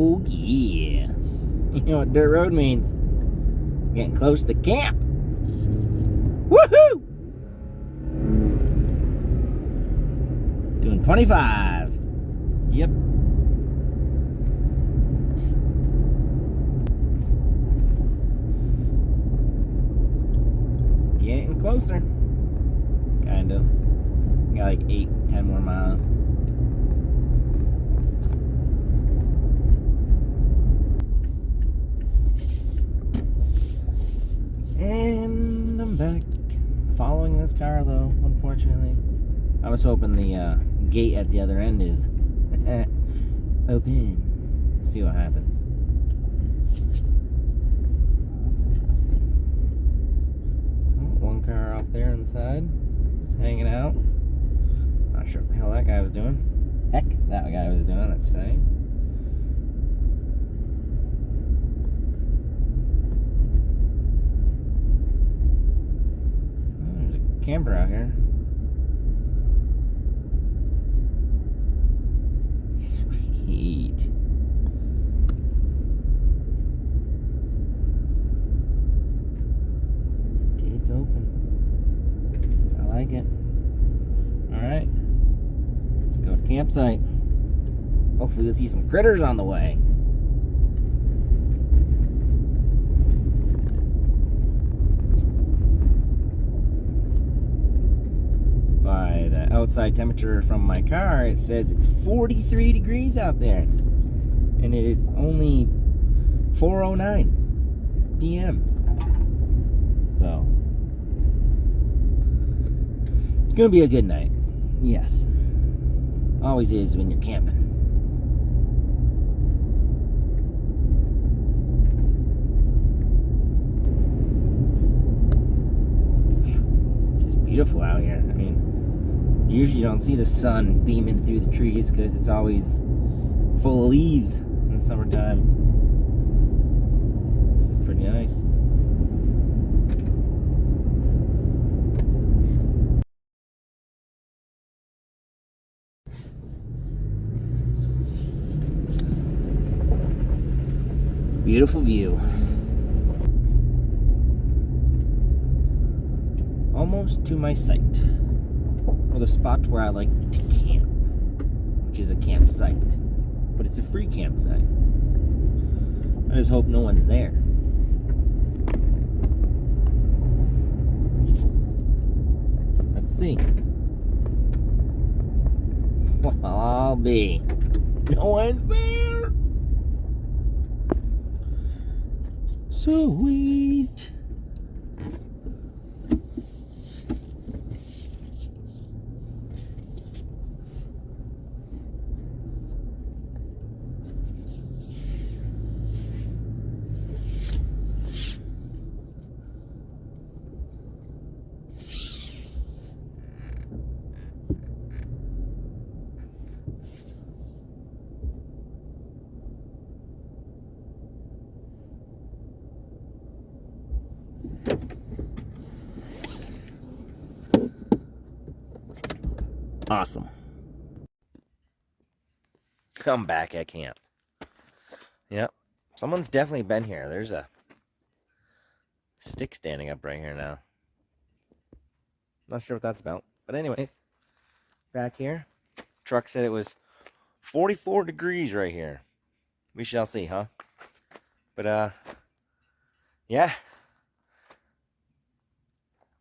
Oh yeah. You know what dirt road means? Getting close to camp. Woohoo! Doing 25. Yep. Getting closer. Kind of. Got like 8-10 more miles. And I'm back. Following this car though, unfortunately. I was hoping the gate at the other end is open. See what happens. That's interesting. Oh, one car off there on the side, just hanging out. Not sure what the hell that guy was doing. Heck, that guy was doing, let's say. Oh, there's a camper out here. Sweet. Gate's open. I like it. Alright. Let's go to campsite. Hopefully we'll see some critters on the way. By the outside temperature from my car, it says it's 43 degrees out there. And it's only 4:09 p.m. So it's gonna be a good night. Yes. Always is when you're camping. Just beautiful out here. I mean, usually you don't see the sun beaming through the trees because it's always full of leaves in the summertime. This is pretty nice. Beautiful view. Almost to my site. Or the spot where I like to camp. Which is a campsite. But it's a free campsite. I just hope no one's there. Let's see. Well, I'll be. No one's there. Sweet. Awesome. I'm back at camp. Yep. Someone's definitely been here. There's a stick standing up right here now. Not sure what that's about. But anyways, back here. Truck said it was 44 degrees right here. We shall see, huh? But, yeah.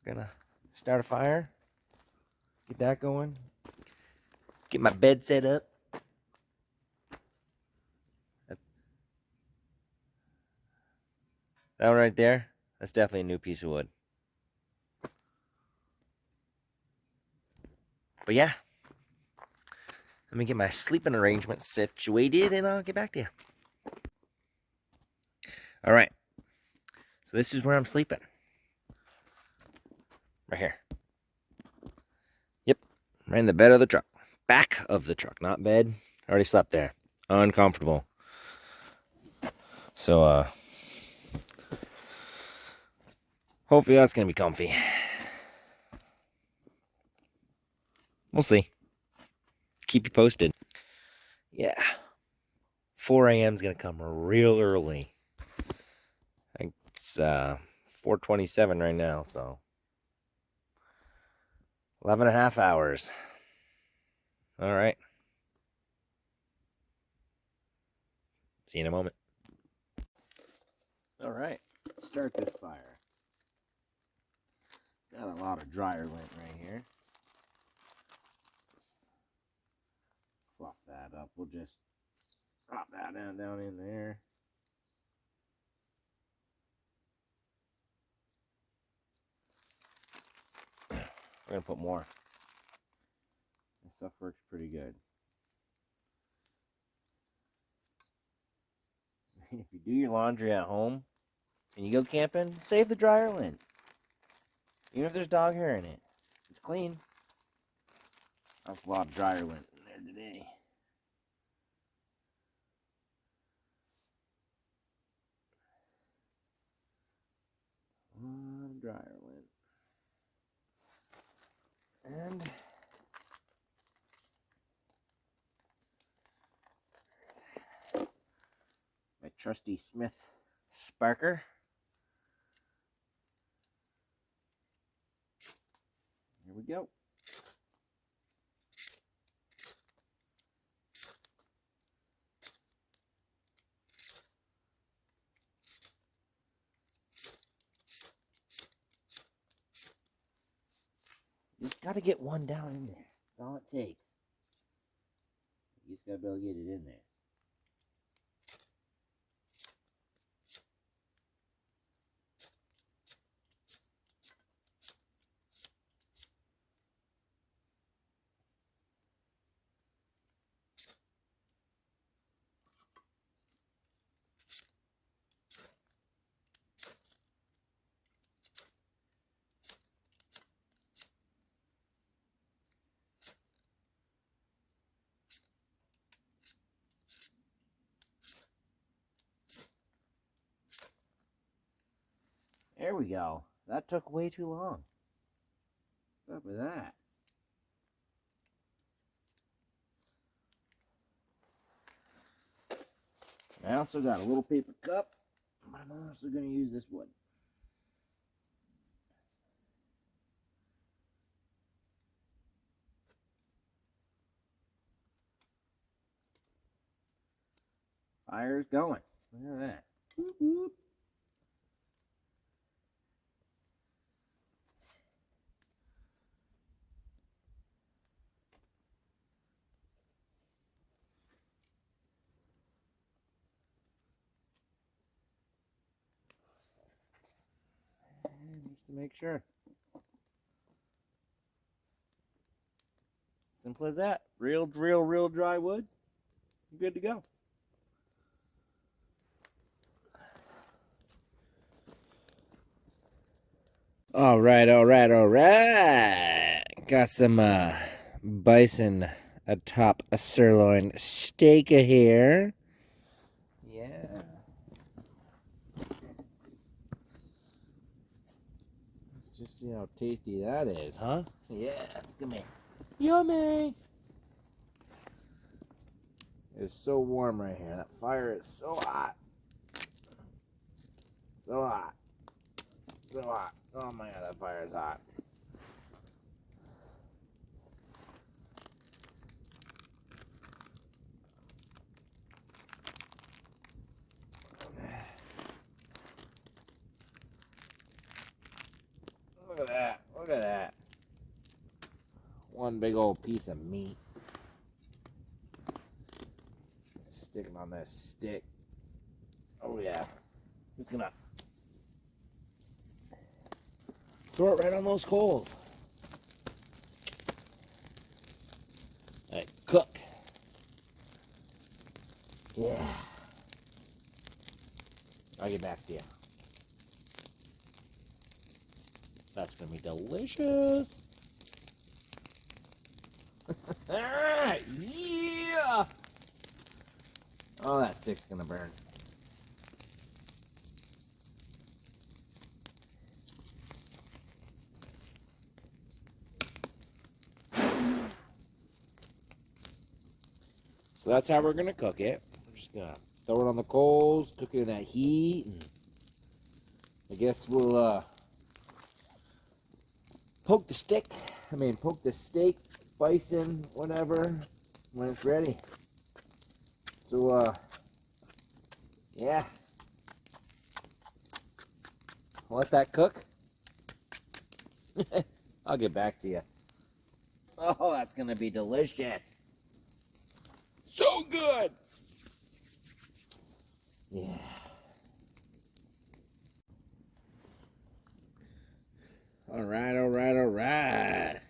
Gonna start a fire. Get that going. Get my bed set up. That one right there, that's definitely a new piece of wood. But yeah. Let me get my sleeping arrangement situated and I'll get back to you. Alright. So this is where I'm sleeping. Right here. Yep. Right in the bed of the truck. Back of the truck, not bed. I already slept there. Uncomfortable. So, hopefully that's going to be comfy. We'll see. Keep you posted. Yeah. 4 a.m. is going to come real early. It's 4:27 right now, so 11 and a half hours. All right. See you in a moment. All right, let's start this fire. Got a lot of dryer lint right here. Fluff that up. We'll just drop that down in there. We're gonna put more. This stuff works pretty good. If you do your laundry at home and you go camping, save the dryer lint. Even if there's dog hair in it, it's clean. That's a lot of dryer lint in there today. A lot of dryer lint. And my trusty Smith Sparker. Here we go. You just gotta get one down in there. That's all it takes. You just gotta be able to get it in there. There we go. That took way too long. What's up with that? I also got a little paper cup, but I'm also going to use this wood. Fire's going. Look at that. Whoop, whoop. Just to make sure. Simple as that. Real dry wood. You're good to go. All right. Got some bison atop a sirloin steak here. Yeah. Let's just see how tasty that is, huh? Yeah, it's gonna be yummy. It's so warm right here. That fire is so hot. So hot. So hot. Oh my god, that fire is hot. Look at that. Look at that. One big old piece of meat. Sticking on this stick. Oh yeah. Just gonna throw it right on those coals. Alright, cook. Yeah. I'll get back to you. That's gonna be delicious. Alright, yeah. Oh, that stick's gonna burn. So that's how we're gonna cook it. Just gonna throw it on the coals, cook it in that heat, and I guess we'll poke the steak, bison, whatever, when it's ready. So, yeah. I'll let that cook. I'll get back to you. Oh, that's gonna be delicious. So good! Yeah. Alright.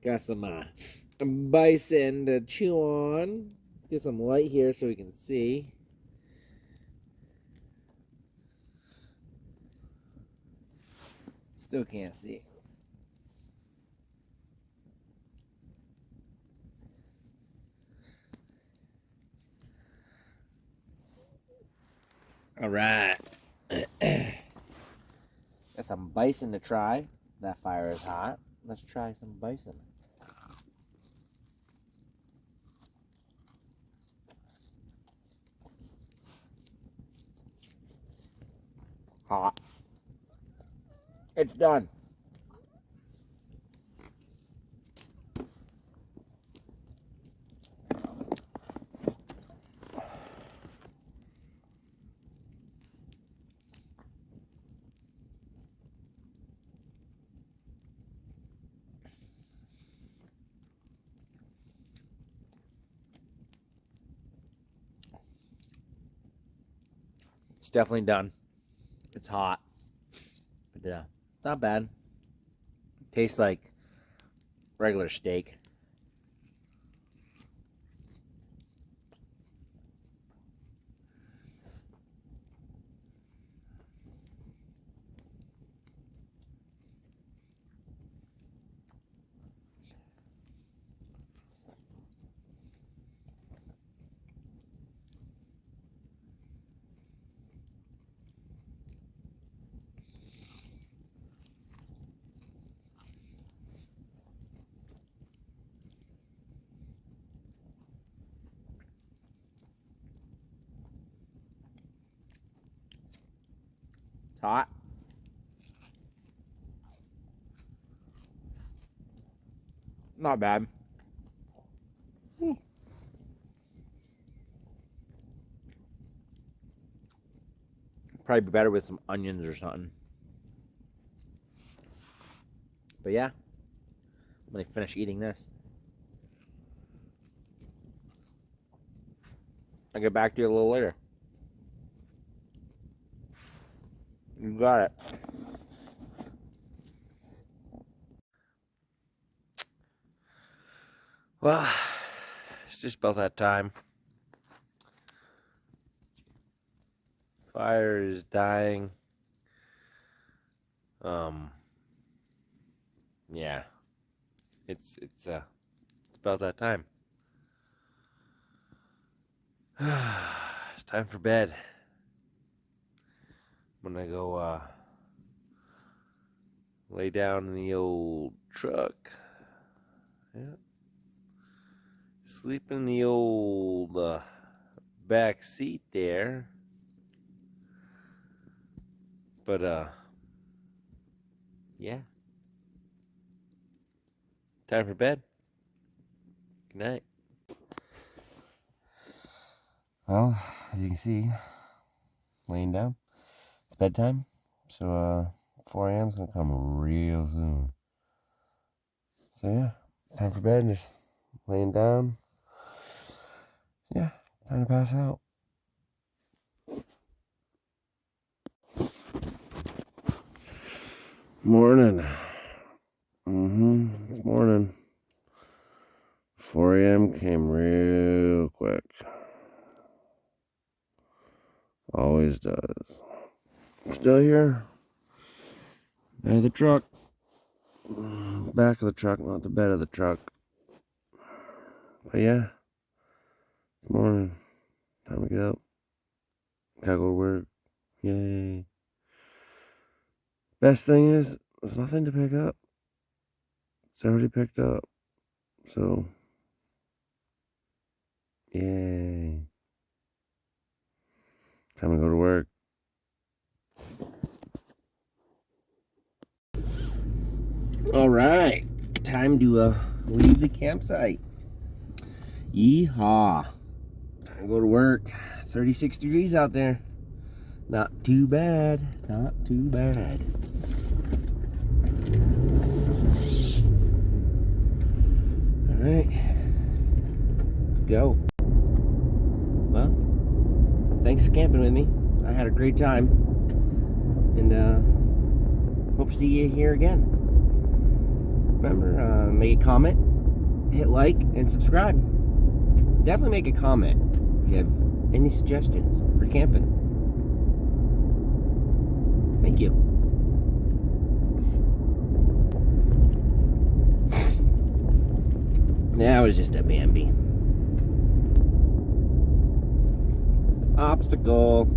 Got some bison to chew on. Get some light here so we can see. Still can't see. Alright. Got some bison to try. That fire is hot. Let's try some bison. Hot. It's done. It's definitely done. It's hot. But yeah, not bad. Tastes like regular steak. It's hot. Not bad. Probably be better with some onions or something. But yeah, I'm gonna finish eating this. I'll get back to you a little later. You got it. Well, it's just about that time. Fire is dying. Yeah. It's about that time. It's time for bed. I'm gonna go lay down in the old truck. Yeah. Sleep in the old back seat there. But yeah. Time for bed. Good night. Well, as you can see, laying down. It's bedtime. So 4 a.m. is gonna come real soon. So yeah, time for bed. Just laying down. Yeah, time to pass out. Morning. It's morning. 4 a.m. came real quick. Always does. Still here. Back of the truck. Back of the truck, not the bed of the truck. But yeah, it's morning. Time to get up. Gotta go to work. Yay. Best thing is, there's nothing to pick up. It's already picked up. So, yay. Time to go to work. All right, time to leave the campsite. Yeehaw. Time to go to work. 36 degrees out there. Not too bad. Not too bad. All right, let's go. Well, thanks for camping with me. I had a great time, and hope to see you here again. Remember, make a comment, hit like, and subscribe. Definitely make a comment if you have any suggestions for camping. Thank you. That was just a Bambi. Obstacle.